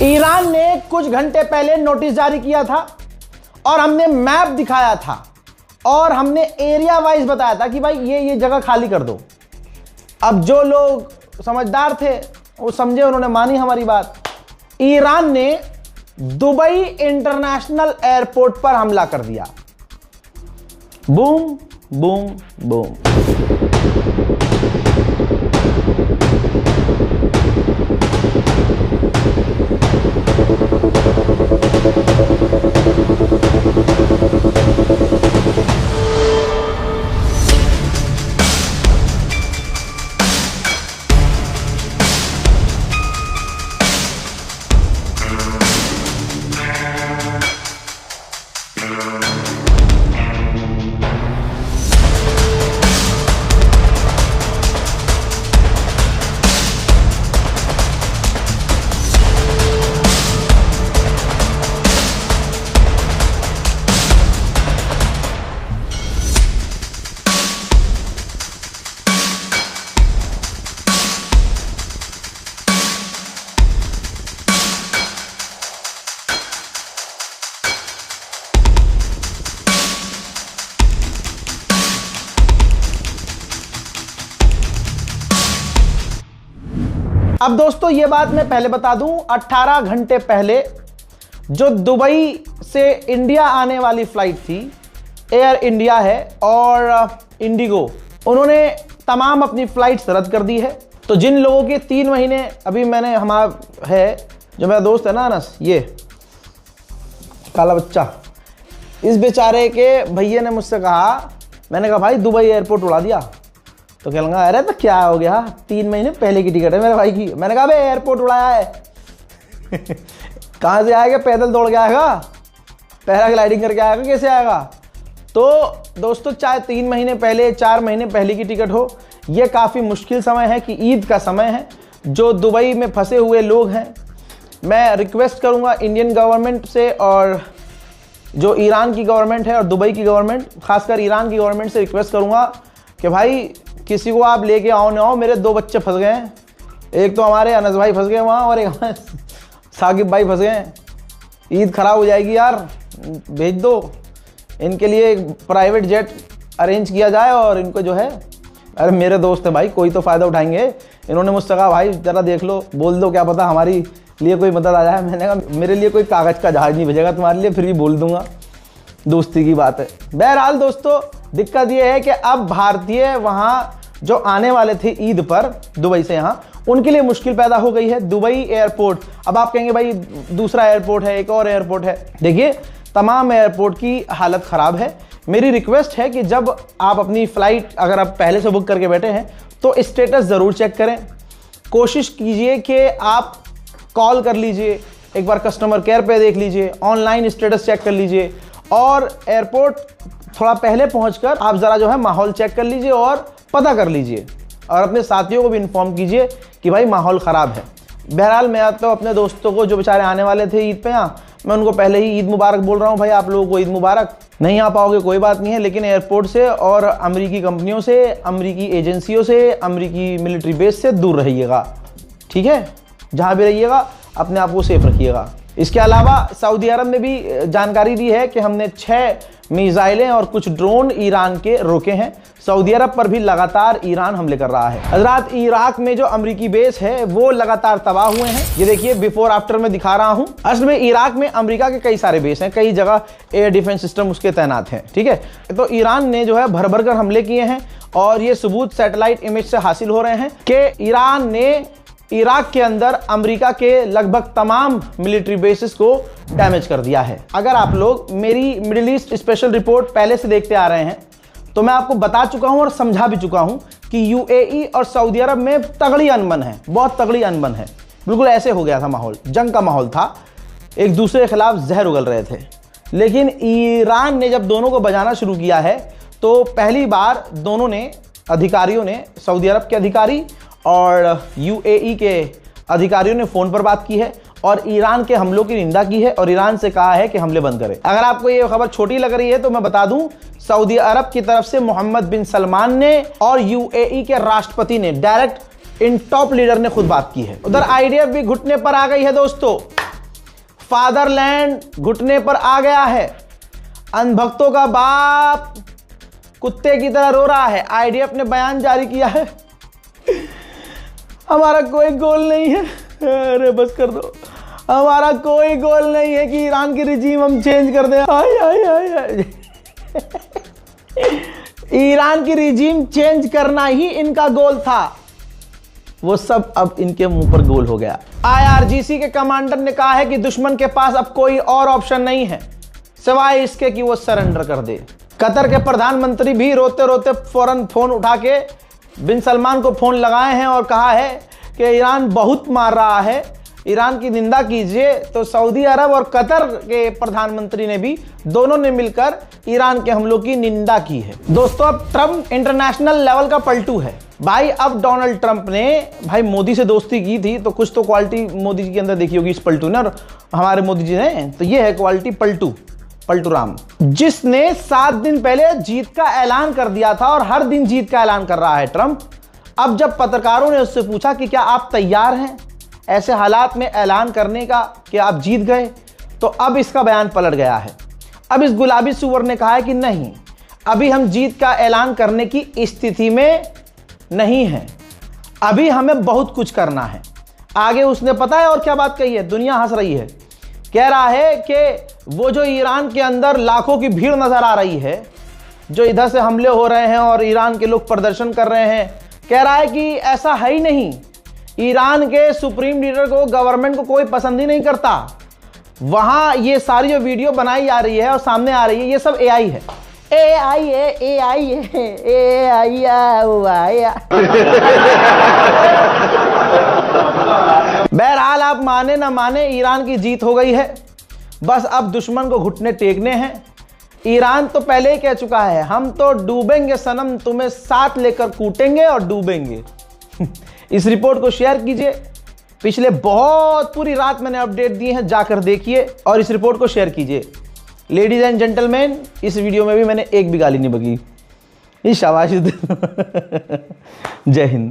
Iran ने कुछ घंटे पहले नोटिस जारी किया था और हमने मैप दिखाया था और हमने एरिया वाइज बताया था कि भाई ये जगह खाली कर दो। अब जो लोग समझदार थे वो समझे, उन्होंने मानी हमारी बात। ईरान ने दुबई इंटरनेशनल एयरपोर्ट पर हमला कर दिया। Boom boom boom. अब दोस्तों ये बात मैं पहले बता दूं, 18 घंटे पहले जो दुबई से इंडिया आने वाली फ्लाइट थी, एयर इंडिया है और इंडिगो, उन्होंने तमाम अपनी फ्लाइट्स रद्द कर दी है। तो जिन लोगों के 3 महीने अभी मैंने हमारा है, जो मेरा दोस्त है ना अनस, ये काला बच्चा, इस बेचारे के भैया ने मुझसे कहा, मैंने कहा भाई दुबई एयरपोर्ट उड़ा दिया। तो कह लगा अरे तो क्या हो गया, 3 महीने पहले की टिकट है मेरे भाई की। मैंने कहा भाई एयरपोर्ट उड़ाया है कहाँ से आएगा, पैदल दौड़ के आएगा, पैराग्लाइडिंग करके आएगा, कैसे आएगा। तो दोस्तों चाहे 3 महीने पहले 4 महीने पहले की टिकट हो, ये काफ़ी मुश्किल समय है कि ईद का समय है। जो दुबई में फंसे हुए लोग हैं, मैं रिक्वेस्ट करूँगा इंडियन गवर्नमेंट से और जो ईरान की गवर्नमेंट है और दुबई की गवर्नमेंट, खासकर ईरान की गवर्नमेंट से रिक्वेस्ट करूँगा कि भाई किसी को आप लेके आओ ना आओ, मेरे 2 बच्चे फंस गए हैं। एक तो हमारे अनस भाई फंस गए वहाँ और एक हमारे साकिब भाई फंस गए। ईद खराब हो जाएगी यार, भेज दो। इनके लिए एक प्राइवेट जेट अरेंज किया जाए और इनको जो है, अरे मेरे दोस्त है भाई, कोई तो फ़ायदा उठाएंगे। इन्होंने मुझसे कहा भाई ज़रा देख लो, बोल दो, क्या पता हमारी लिए कोई मदद आ जाए। मैंने कहा मेरे लिए कोई कागज़ का जहाज़ नहीं भेजेगा तुम्हारे लिए, फिर भी बोल दूंगा, दोस्ती की बात है। बहरहाल दोस्तों दिक्कत ये है कि अब भारतीय वहाँ जो आने वाले थे ईद पर दुबई से यहाँ, उनके लिए मुश्किल पैदा हो गई है। दुबई एयरपोर्ट, अब आप कहेंगे भाई दूसरा एयरपोर्ट है, एक और एयरपोर्ट है। देखिए तमाम एयरपोर्ट की हालत ख़राब है। मेरी रिक्वेस्ट है कि जब आप अपनी फ़्लाइट अगर आप पहले से बुक करके बैठे हैं तो स्टेटस ज़रूर चेक करें। कोशिश कीजिए कि आप कॉल कर लीजिए, एक बार कस्टमर केयर पे देख लीजिए, ऑनलाइन स्टेटस चेक कर लीजिए और एयरपोर्ट थोड़ा पहले पहुंचकर आप ज़रा जो है माहौल चेक कर लीजिए और पता कर लीजिए और अपने साथियों को भी इन्फॉर्म कीजिए कि भाई माहौल ख़राब है। बहरहाल मैं तो अपने दोस्तों को जो बेचारे आने वाले थे ईद पे यहाँ, मैं उनको पहले ही ईद मुबारक बोल रहा हूँ। भाई आप लोगों को ईद मुबारक। नहीं आ पाओगे कोई बात नहीं है, लेकिन एयरपोर्ट से और अमरीकी कंपनियों से, अमरीकी एजेंसियों से, अमरीकी मिलिट्री बेस से दूर रहिएगा, ठीक है। जहाँ भी रहिएगा अपने आप को सेफ रखिएगा। इसके अलावा सऊदी अरब ने भी जानकारी दी है कि हमने 6 मिसाइलें और कुछ ड्रोन ईरान के रोके हैं। सऊदी अरब पर भी लगातार ईरान हमले कर रहा है। हजरात, इराक में जो अमरीकी बेस है वो लगातार तबाह हुए हैं। ये देखिए बिफोर आफ्टर में दिखा रहा हूं। असल में इराक में अमेरिका के कई सारे बेस हैं, कई जगह एयर डिफेंस सिस्टम उसके तैनात हैं, ठीक है। तो ईरान ने जो है भर भर कर हमले किए हैं और ये सबूत सैटेलाइट इमेज से हासिल हो रहे हैं कि ईरान ने इराक के अंदर अमेरिका के लगभग तमाम मिलिट्री बेसिस को डैमेज कर दिया है। अगर आप लोग मेरी मिडिल ईस्ट स्पेशल रिपोर्ट पहले से देखते आ रहे हैं तो मैं आपको बता चुका हूं और समझा भी चुका हूं कि यूएई और सऊदी अरब में तगड़ी अनबन है, बहुत तगड़ी अनबन है। बिल्कुल ऐसे हो गया था माहौल, जंग का माहौल था, एक दूसरे के खिलाफ जहर उगल रहे थे। लेकिन ईरान ने जब दोनों को बजाना शुरू किया है तो पहली बार दोनों ने अधिकारियों ने, सऊदी अरब के अधिकारी और यूएई के अधिकारियों ने फ़ोन पर बात की है और ईरान के हमलों की निंदा की है और ईरान से कहा है कि हमले बंद करें। अगर आपको ये खबर छोटी लग रही है तो मैं बता दूं, सऊदी अरब की तरफ से मोहम्मद बिन सलमान ने और यूएई के राष्ट्रपति ने डायरेक्ट इन टॉप लीडर ने खुद बात की है। उधर आईडीएफ भी घुटने पर आ गई है दोस्तों। फादरलैंड घुटने पर आ गया है। अंधभक्तों का बाप कुत्ते की तरह रो रहा है। आईडीएफ ने बयान जारी किया है, हमारा कोई गोल नहीं है, अरे बस कर दो, हमारा कोई गोल नहीं है कि ईरान की रिजीम हम चेंज कर दें। आय आय आय आय। ईरान की रिजीम चेंज करना ही इनका गोल था, वो सब अब इनके मुंह पर गोल हो गया। आईआरजीसी के कमांडर ने कहा है कि दुश्मन के पास अब कोई और ऑप्शन नहीं है सिवाय इसके कि वो सरेंडर कर दे। कतर के प्रधानमंत्री भी रोते रोते फौरन फोन उठा के बिन सलमान को फोन लगाए हैं और कहा है कि ईरान बहुत मार रहा है, ईरान की निंदा कीजिए। तो सऊदी अरब और कतर के प्रधानमंत्री ने भी, दोनों ने मिलकर ईरान के हमलों की निंदा की है। दोस्तों, अब ट्रंप इंटरनेशनल लेवल का पलटू है भाई। अब डोनाल्ड ट्रंप ने भाई मोदी से दोस्ती की थी, तो कुछ तो क्वालिटी मोदी जी के अंदर देखी होगी इस पलटू ने, और हमारे मोदी जी ने, तो ये है क्वालिटी पलटू राम, जिसने 7 दिन पहले जीत का ऐलान कर दिया था और हर दिन जीत का ऐलान कर रहा है ट्रंप। अब जब पत्रकारों ने उससे पूछा कि क्या आप तैयार हैं ऐसे हालात में ऐलान करने का कि आप जीत गए, तो अब इसका बयान पलट गया है। अब इस गुलाबी सुअर ने कहा है कि नहीं, अभी हम जीत का ऐलान करने की स्थिति में नहीं है, अभी हमें बहुत कुछ करना है। आगे उसने पता है और क्या बात कही है, दुनिया हंस रही है। कह रहा है कि वो जो ईरान के अंदर लाखों की भीड़ नजर आ रही है, जो इधर से हमले हो रहे हैं और ईरान के लोग प्रदर्शन कर रहे हैं, कह रहा है कि ऐसा है ही नहीं। ईरान के सुप्रीम लीडर को, गवर्नमेंट को कोई पसंद ही नहीं करता। वहां ये सारी जो वीडियो बनाई जा रही है और सामने आ रही है, ये सब एआई है, एआई है, एआई है, एआई है। बहरहाल आप माने ना माने, ईरान की जीत हो गई है। बस अब दुश्मन को घुटने टेकने हैं। ईरान तो पहले ही कह चुका है, हम तो डूबेंगे सनम, तुम्हें साथ लेकर कूटेंगे और डूबेंगे। इस रिपोर्ट को शेयर कीजिए। पिछले बहुत पूरी रात मैंने अपडेट दिए हैं, जाकर देखिए और इस रिपोर्ट को शेयर कीजिए। लेडीज एंड जेंटलमैन, इस वीडियो में भी मैंने एक भी गाली नहीं बकी। शाबाश। जय हिंद।